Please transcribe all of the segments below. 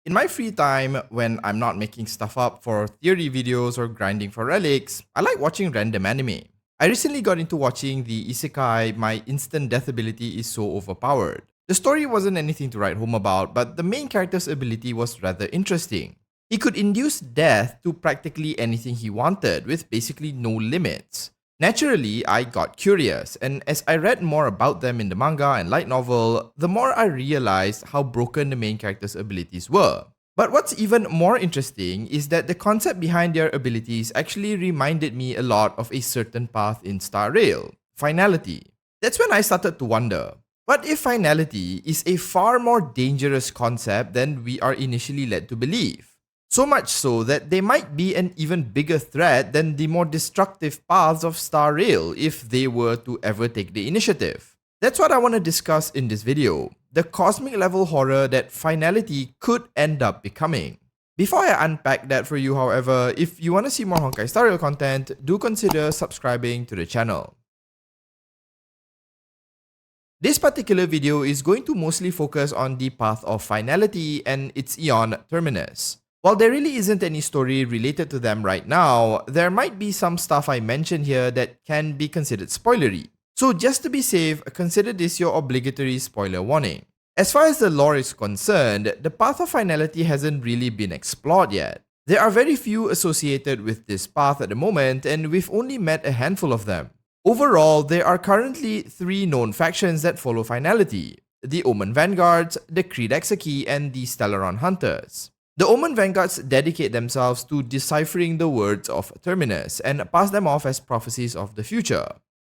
In my free time, when I'm not making stuff up for theory videos or grinding for relics, I like watching random anime. I recently got into watching the isekai My Instant Death Ability is So Overpowered. The story wasn't anything to write home about, but the main character's ability was rather interesting. He could induce death to practically anything he wanted, with basically no limits. Naturally, I got curious, and as I read more about them in the manga and light novel, the more I realized how broken the main character's abilities were. But what's even more interesting is that the concept behind their abilities actually reminded me a lot of a certain path in Star Rail, Finality. That's when I started to wonder, what if Finality is a far more dangerous concept than we are initially led to believe? So much so that they might be an even bigger threat than the more destructive paths of Star Rail if they were to ever take the initiative. That's what I want to discuss in this video, the cosmic level horror that Finality could end up becoming. Before I unpack that for you, however, if you want to see more Honkai Star Rail content, do consider subscribing to the channel. This particular video is going to mostly focus on the path of Finality and its Eon Terminus. While there really isn't any story related to them right now, there might be some stuff I mentioned here that can be considered spoilery. So just to be safe, consider this your obligatory spoiler warning. As far as the lore is concerned, the path of Finality hasn't really been explored yet. There are very few associated with this path at the moment, and we've only met a handful of them. Overall, there are currently 3 known factions that follow Finality: the Omen Vanguards, the Creed Exeki, and the Stellaron Hunters. The Omen Vanguards dedicate themselves to deciphering the words of Terminus and pass them off as prophecies of the future.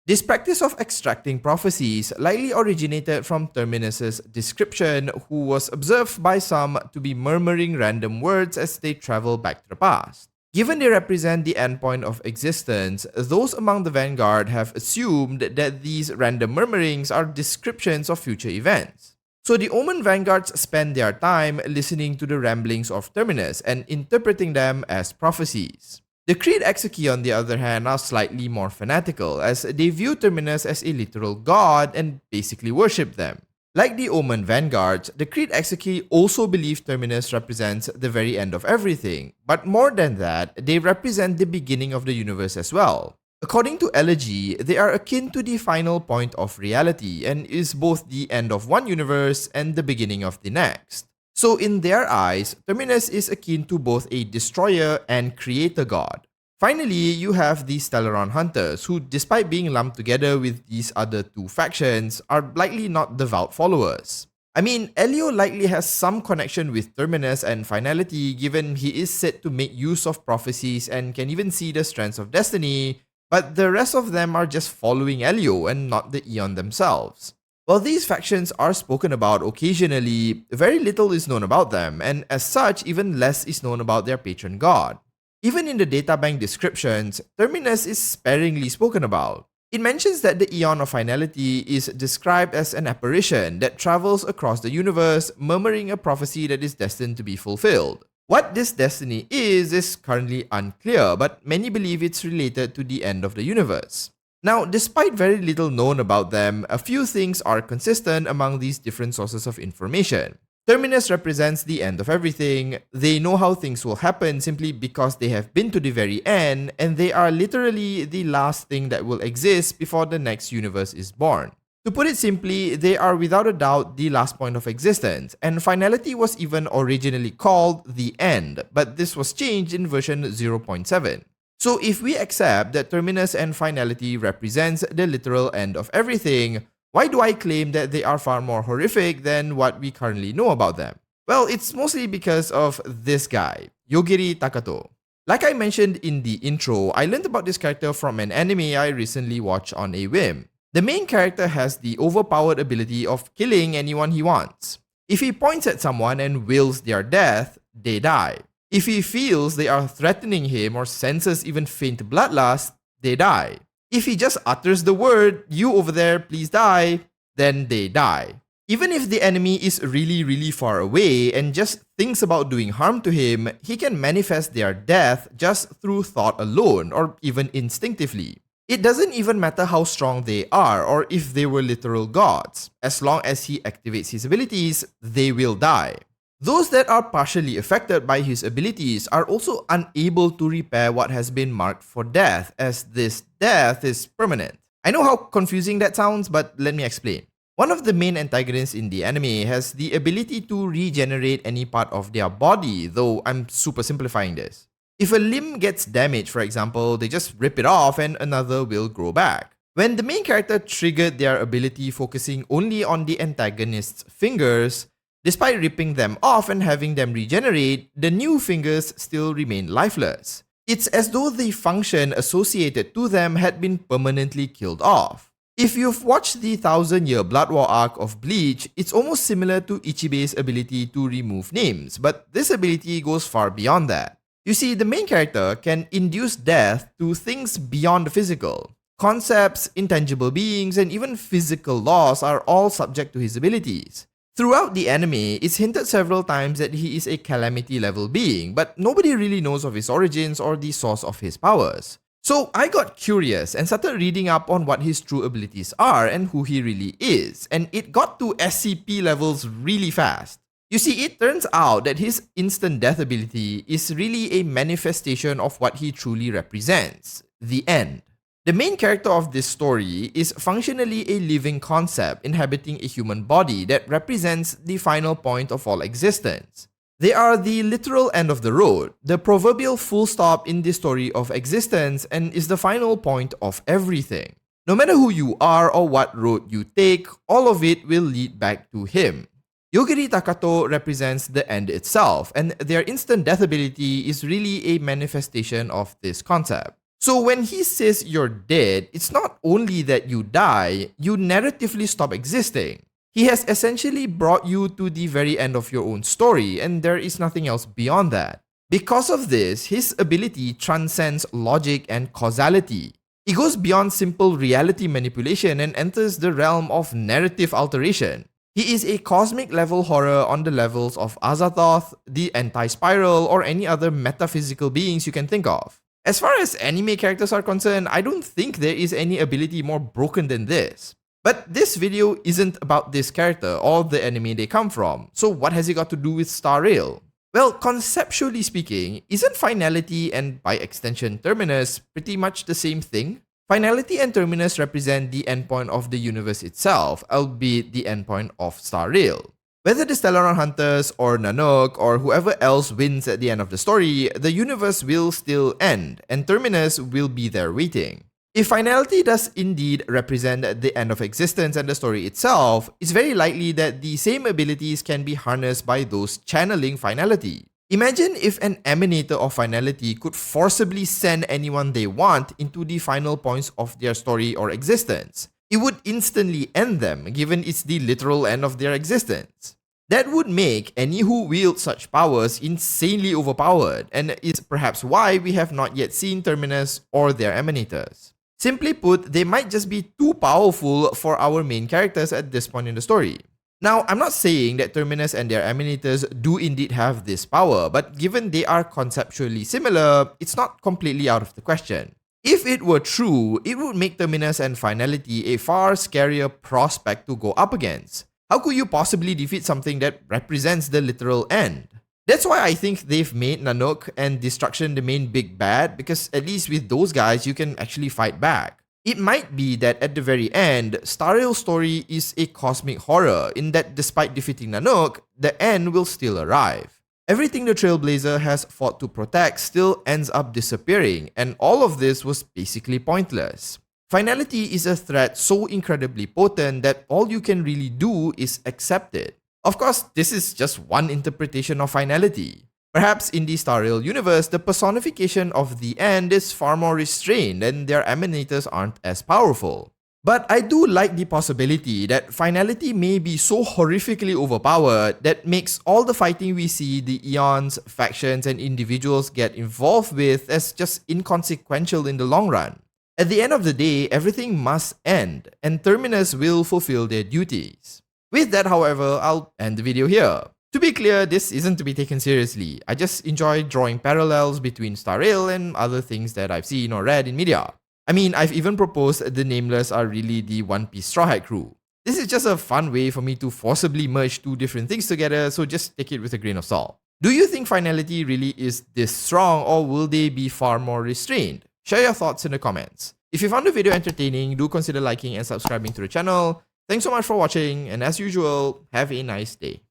This practice of extracting prophecies likely originated from Terminus's description, who was observed by some to be murmuring random words as they travel back to the past. Given they represent the endpoint of existence, those among the Vanguard have assumed that these random murmurings are descriptions of future events. So the Omen Vanguards spend their time listening to the ramblings of Terminus and interpreting them as prophecies. The Creed Exeki, on the other hand, are slightly more fanatical, as they view Terminus as a literal god and basically worship them. Like the Omen Vanguards, the Creed Exeki also believe Terminus represents the very end of everything, but more than that, they represent the beginning of the universe as well. According to Elegy, they are akin to the final point of reality and is both the end of one universe and the beginning of the next. So in their eyes, Terminus is akin to both a destroyer and creator god. Finally, you have the Stellaron Hunters, who despite being lumped together with these other 2 factions, are likely not devout followers. I mean, Elio likely has some connection with Terminus and Finality, given he is said to make use of prophecies and can even see the strands of destiny, but the rest of them are just following Elio and not the Eon themselves. While these factions are spoken about occasionally, very little is known about them, and as such, even less is known about their patron god. Even in the databank descriptions, Terminus is sparingly spoken about. It mentions that the Eon of Finality is described as an apparition that travels across the universe, murmuring a prophecy that is destined to be fulfilled. What this destiny is currently unclear, but many believe it's related to the end of the universe. Now, despite very little known about them, a few things are consistent among these different sources of information. Terminus represents the end of everything. They know how things will happen simply because they have been to the very end, and they are literally the last thing that will exist before the next universe is born. To put it simply, they are without a doubt the last point of existence, and Finality was even originally called the End, but this was changed in version 0.7. So if we accept that Terminus and Finality represents the literal end of everything, why do I claim that they are far more horrific than what we currently know about them? Well, it's mostly because of this guy, Yogiri Takato. Like I mentioned in the intro, I learned about this character from an anime I recently watched on a whim. The main character has the overpowered ability of killing anyone he wants. If he points at someone and wills their death, they die. If he feels they are threatening him or senses even faint bloodlust, they die. If he just utters the word, "You over there, please die," then they die. Even if the enemy is really far away and just thinks about doing harm to him, he can manifest their death just through thought alone or even instinctively. It doesn't even matter how strong they are or if they were literal gods. As long as he activates his abilities, they will die. Those that are partially affected by his abilities are also unable to repair what has been marked for death, as this death is permanent. I know how confusing that sounds, but let me explain. One of the main antagonists in the anime has the ability to regenerate any part of their body, though I'm super simplifying this. If a limb gets damaged, for example, they just rip it off and another will grow back. When the main character triggered their ability focusing only on the antagonist's fingers, despite ripping them off and having them regenerate, the new fingers still remain lifeless. It's as though the function associated to them had been permanently killed off. If you've watched the 1000-year Blood War arc of Bleach, it's almost similar to Ichibe's ability to remove names, but this ability goes far beyond that. You see, the main character can induce death to things beyond the physical. Concepts, intangible beings, and even physical laws are all subject to his abilities. Throughout the anime, it's hinted several times that he is a calamity-level being, but nobody really knows of his origins or the source of his powers. So I got curious and started reading up on what his true abilities are and who he really is, and it got to SCP levels really fast. You see, it turns out that his instant death ability is really a manifestation of what he truly represents, the end. The main character of this story is functionally a living concept inhabiting a human body that represents the final point of all existence. They are the literal end of the road, the proverbial full stop in the story of existence, and is the final point of everything. No matter who you are or what road you take, all of it will lead back to him. Yogiri Takato represents the end itself, and their instant death ability is really a manifestation of this concept. So when he says you're dead, it's not only that you die, you narratively stop existing. He has essentially brought you to the very end of your own story, and there is nothing else beyond that. Because of this, his ability transcends logic and causality. It goes beyond simple reality manipulation and enters the realm of narrative alteration. He is a cosmic level horror on the levels of Azathoth, the Anti-Spiral, or any other metaphysical beings you can think of. As far as anime characters are concerned, I don't think there is any ability more broken than this. But this video isn't about this character or the anime they come from, so what has it got to do with Star Rail? Well, conceptually speaking, isn't Finality and by extension Terminus pretty much the same thing? Finality and Terminus represent the endpoint of the universe itself, albeit the endpoint of Star Rail. Whether the Stellaron Hunters or Nanook or whoever else wins at the end of the story, the universe will still end, and Terminus will be there waiting. If Finality does indeed represent the end of existence and the story itself, it's very likely that the same abilities can be harnessed by those channeling Finality. Imagine if an emanator of Finality could forcibly send anyone they want into the final points of their story or existence. It would instantly end them, given it's the literal end of their existence. That would make any who wield such powers insanely overpowered, and it's perhaps why we have not yet seen Terminus or their emanators. Simply put, they might just be too powerful for our main characters at this point in the story. Now, I'm not saying that Terminus and their emanators do indeed have this power, but given they are conceptually similar, it's not completely out of the question. If it were true, it would make Terminus and Finality a far scarier prospect to go up against. How could you possibly defeat something that represents the literal end? That's why I think they've made Nanook and Destruction the main big bad, because at least with those guys, you can actually fight back. It might be that at the very end, Star Rail's story is a cosmic horror in that despite defeating Nanook, the end will still arrive. Everything the Trailblazer has fought to protect still ends up disappearing, and all of this was basically pointless. Finality is a threat so incredibly potent that all you can really do is accept it. Of course, this is just one interpretation of Finality. Perhaps in the Star Rail universe, the personification of the end is far more restrained and their emanators aren't as powerful. But I do like the possibility that Finality may be so horrifically overpowered that makes all the fighting we see the Eons, factions, and individuals get involved with as just inconsequential in the long run. At the end of the day, everything must end, and Terminus will fulfill their duties. With that, however, I'll end the video here. To be clear, this isn't to be taken seriously. I just enjoy drawing parallels between Star Rail and other things that I've seen or read in media. I mean, I've even proposed the Nameless are really the One Piece Straw Hat crew. This is just a fun way for me to forcibly merge two different things together, so just take it with a grain of salt. Do you think Finality really is this strong, or will they be far more restrained? Share your thoughts in the comments. If you found the video entertaining, do consider liking and subscribing to the channel. Thanks so much for watching, and as usual, have a nice day.